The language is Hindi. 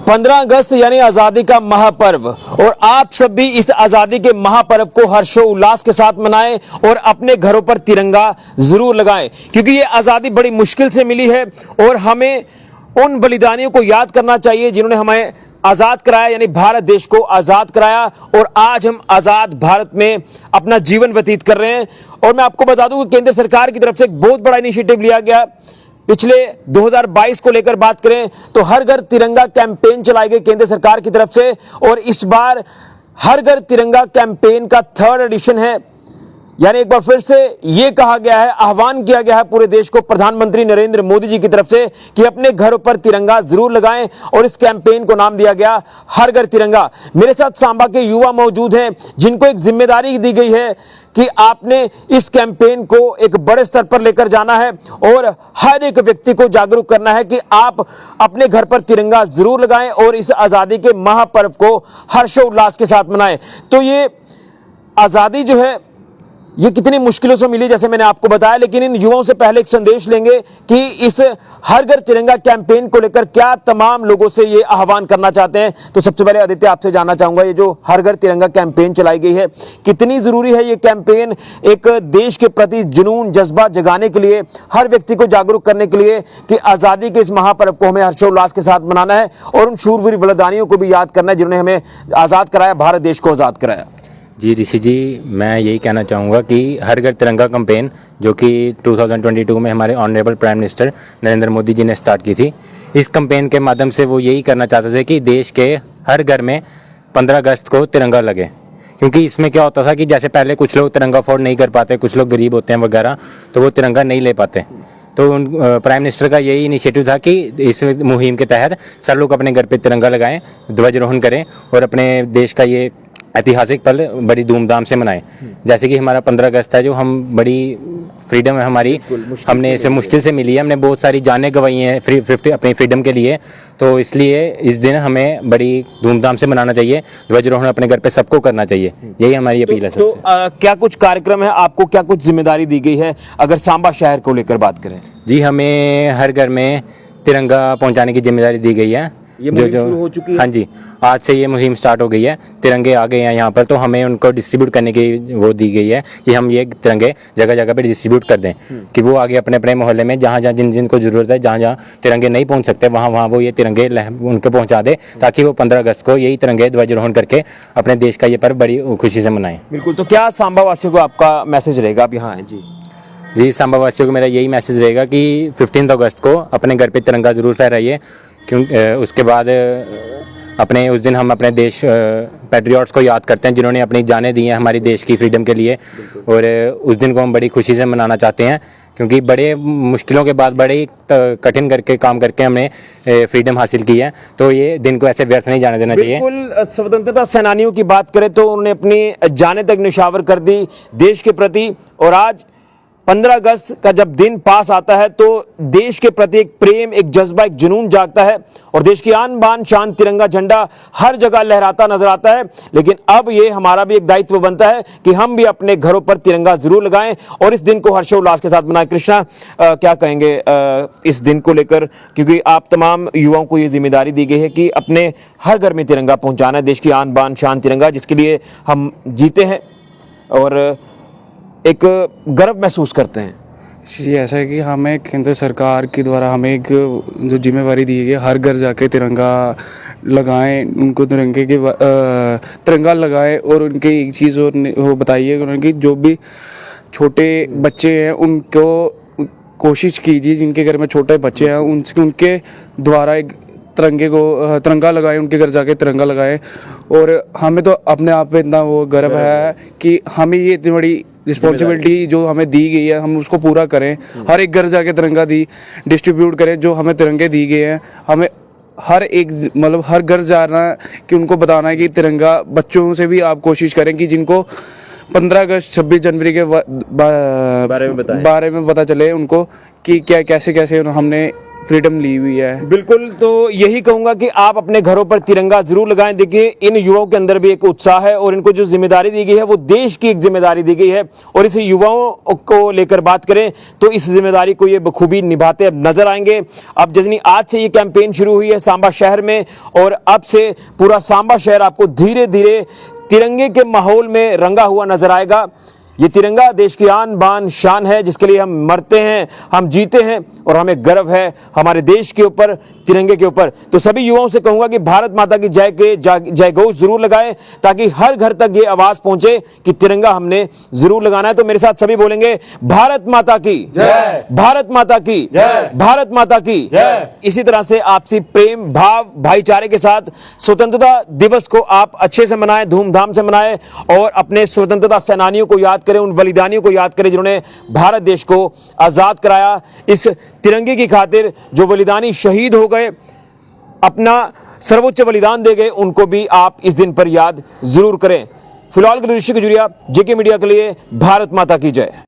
15 अगस्त यानी आज़ादी का महापर्व, और आप सब भी इस आज़ादी के महापर्व को हर्षोल्लास के साथ मनाएं और अपने घरों पर तिरंगा जरूर लगाएं, क्योंकि ये आज़ादी बड़ी मुश्किल से मिली है और हमें उन बलिदानियों को याद करना चाहिए जिन्होंने हमें आज़ाद कराया, यानी भारत देश को आज़ाद कराया। और आज हम आज़ाद भारत में अपना जीवन व्यतीत कर रहे हैं। और मैं आपको बता दूं कि केंद्र सरकार की तरफ से एक बहुत बड़ा इनिशिएटिव लिया गया। पिछले 2022 को लेकर बात करें तो हर घर तिरंगा कैंपेन चलाई गई केंद्र सरकार की तरफ से, और इस बार हर घर तिरंगा कैंपेन का 3rd एडिशन है। यानी एक बार फिर से यह कहा गया है, आह्वान किया गया है पूरे देश को प्रधानमंत्री नरेंद्र मोदी जी की तरफ से कि अपने घरों पर तिरंगा जरूर लगाएं, और इस कैंपेन को नाम दिया गया हर घर तिरंगा। मेरे साथ सांबा के युवा मौजूद हैं जिनको एक जिम्मेदारी दी गई है कि आपने इस कैंपेन को एक बड़े स्तर पर लेकर जाना है और हर एक व्यक्ति को जागरूक करना है कि आप अपने घर पर तिरंगा जरूर लगाएं और इस आज़ादी के महापर्व को हर्षोल्लास के साथ मनाएं। तो ये आज़ादी जो है ये कितनी मुश्किलों से मिली, जैसे मैंने आपको बताया, लेकिन इन युवाओं से पहले एक संदेश लेंगे कि इस हर घर तिरंगा कैंपेन को लेकर क्या तमाम लोगों से ये आह्वान करना चाहते हैं। तो सबसे पहले आदित्य आपसे जानना चाहूंगा, ये जो हर घर तिरंगा कैंपेन चलाई गई है, कितनी जरूरी है ये कैंपेन एक देश के प्रति जुनून जज्बा जगाने के लिए, हर व्यक्ति को जागरूक करने के लिए कि आज़ादी के इस महापर्व को हमें हर्षोल्लास के साथ मनाना है और उन शूरवीर बलिदानियों को भी याद करना है जिन्होंने हमें आज़ाद कराया, भारत देश को आज़ाद कराया। जी ऋषि जी, मैं यही कहना चाहूँगा कि हर घर तिरंगा कैंपेन जो कि 2022 में हमारे honourable prime minister Narendra Modi ji ने स्टार्ट की थी, इस कैंपेन के माध्यम से वो यही करना चाहते थे कि देश के हर घर में 15 अगस्त को तिरंगा लगे। क्योंकि इसमें क्या होता था कि जैसे पहले कुछ लोग तिरंगा अफोर्ड नहीं कर पाते, कुछ लोग गरीब होते हैं वगैरह, तो वो तिरंगा नहीं ले पाते। तो उन प्राइम मिनिस्टर का यही इनिशिएटिव था कि इस मुहिम के तहत सब लोग अपने घर पे तिरंगा लगाएं, ध्वजारोहण करें और अपने देश का ये ऐतिहासिक पल बड़ी धूमधाम से मनाएं। जैसे कि हमारा 15 अगस्त है, जो हम बड़ी फ्रीडम है हमारी, हमने इसे मुश्किल से मिली है, हमने बहुत सारी जानें गंवाई हैं अपनी फ्रीडम के लिए। तो इसलिए इस दिन हमें बड़ी धूमधाम से मनाना चाहिए, ध्वजारोहण अपने घर पे सबको करना चाहिए, यही हमारी अपील है सबसे। क्या कुछ कार्यक्रम है, आपको क्या कुछ जिम्मेदारी दी गई है अगर सांबा शहर को लेकर बात करें? जी, हमें हर घर में तिरंगा पहुँचाने की जिम्मेदारी दी गई है। ये मुहिम शुरू हो चुकी है? हाँ जी, आज से ये मुहिम स्टार्ट हो गई है। तिरंगे आ गए हैं यहाँ पर, तो हमें उनको डिस्ट्रीब्यूट करने की वो दी गई है कि हम ये तिरंगे जगह जगह पे डिस्ट्रीब्यूट कर दें, कि वो आगे अपने अपने मोहल्ले में जहाँ जहाँ जिन जिन को ज़रूरत है, जहाँ जहाँ तिरंगे नहीं पहुँच सकते, वहाँ वहाँ वो ये तिरंगे उनको पहुँचा दे, ताकि वो 15 अगस्त को यही तिरंगे ध्वजारोहण करके अपने देश का ये पर्व बड़ी खुशी से मनाएं। बिल्कुल। तो क्या सांबा वासियों को आपका मैसेज रहेगा आप यहाँ हैं? जी, सांबा वासियों को मेरा यही मैसेज रहेगा कि 15 अगस्त को अपने घर पे तिरंगा ज़रूर फहराइए, क्योंकि उसके बाद अपने उस दिन हम अपने देश पैट्रियट्स को याद करते हैं जिन्होंने अपनी जानें दी हैं हमारी देश की फ्रीडम के लिए, और उस दिन को हम बड़ी खुशी से मनाना चाहते हैं, क्योंकि बड़े मुश्किलों के बाद बड़े कठिन करके काम करके हमने फ्रीडम हासिल की है। तो ये दिन को ऐसे व्यर्थ नहीं जाने देना चाहिए। बिल्कुल। स्वतंत्रता सेनानियों की बात करें तो उन्होंने अपनी जानें तक न्यौछावर कर दी देश के प्रति, और आज 15 अगस्त का जब दिन पास आता है तो देश के प्रति एक प्रेम, एक जज्बा, एक जुनून जागता है और देश की आन बान शान तिरंगा झंडा हर जगह लहराता नजर आता है। लेकिन अब ये हमारा भी एक दायित्व बनता है कि हम भी अपने घरों पर तिरंगा जरूर लगाएं और इस दिन को हर्षोल्लास के साथ मनाएं। कृष्णा, क्या कहेंगे इस दिन को लेकर, क्योंकि आप तमाम युवाओं को ये जिम्मेदारी दी गई है कि अपने हर घर में तिरंगा पहुंचाना है, देश की आन बान शान तिरंगा जिसके लिए हम जीते हैं और एक गर्व महसूस करते हैं। जी, ऐसा है कि हमें केंद्र सरकार के द्वारा हमें एक जो जिम्मेवारी दी गई है, हर घर जाके तिरंगा लगाएं, उनको तिरंगा लगाएं और उनके एक चीज़ और वो बताइए, उनकी जो भी छोटे बच्चे हैं उनको कोशिश कीजिए, जिनके घर में छोटे बच्चे हैं उनके द्वारा एक तिरंगा लगाएं, उनके घर जाके तिरंगा लगाएं। और हमें तो अपने आप पे इतना वो गर्व है कि हमें ये इतनी बड़ी रिस्पॉन्सिबिलिटी जो हमें दी गई है हम उसको पूरा करें, हर एक घर जाके तिरंगा डिस्ट्रीब्यूट करें। जो हमें तिरंगे दिए गए हैं, हमें हर एक मतलब हर घर जाना कि उनको बताना है कि तिरंगा, बच्चों से भी आप कोशिश करें कि जिनको 15 अगस्त 26 जनवरी के बारे में पता चले उनको कि क्या कैसे कैसे हमने फ्रीडम ली हुई है। बिल्कुल, तो यही कहूंगा कि आप अपने घरों पर तिरंगा जरूर लगाएं। देखिए, इन युवाओं के अंदर भी एक उत्साह है और इनको जो जिम्मेदारी दी गई है वो देश की एक जिम्मेदारी दी गई है, और इस युवाओं को लेकर बात करें तो इस जिम्मेदारी को ये बखूबी निभाते अब नजर आएंगे। अब जितनी आज से ये कैंपेन शुरू हुई है सांबा शहर में, और अब से पूरा सांबा शहर आपको धीरे धीरे तिरंगे के माहौल में रंगा हुआ नजर आएगा। ये तिरंगा देश की आन बान शान है, जिसके लिए हम मरते हैं, हम जीते हैं, और हमें गर्व है हमारे देश के ऊपर, तिरंगे के ऊपर। तो सभी युवाओं से कहूंगा कि भारत माता की जय के जय घोष जरूर लगाएं, ताकि हर घर तक ये आवाज पहुंचे कि तिरंगा हमने जरूर लगाना है। तो मेरे साथ सभी बोलेंगे, भारत माता की जय, भारत माता की जय, भारत माता की जय। इसी तरह से आपसी प्रेम भाव भाईचारे के साथ स्वतंत्रता दिवस को आप अच्छे से मनाएं, धूमधाम से मनाएं, और अपने स्वतंत्रता सेनानियों को याद करें, उन बलिदानियों को याद करें जिन्होंने भारत देश को आजाद कराया। इस तिरंगे की खातिर जो बलिदानी शहीद हो गए, अपना सर्वोच्च बलिदान दे गए, उनको भी आप इस दिन पर याद जरूर करें। फिलहाल के ऋषि खजुरिया, जेके मीडिया के लिए, भारत माता की जय।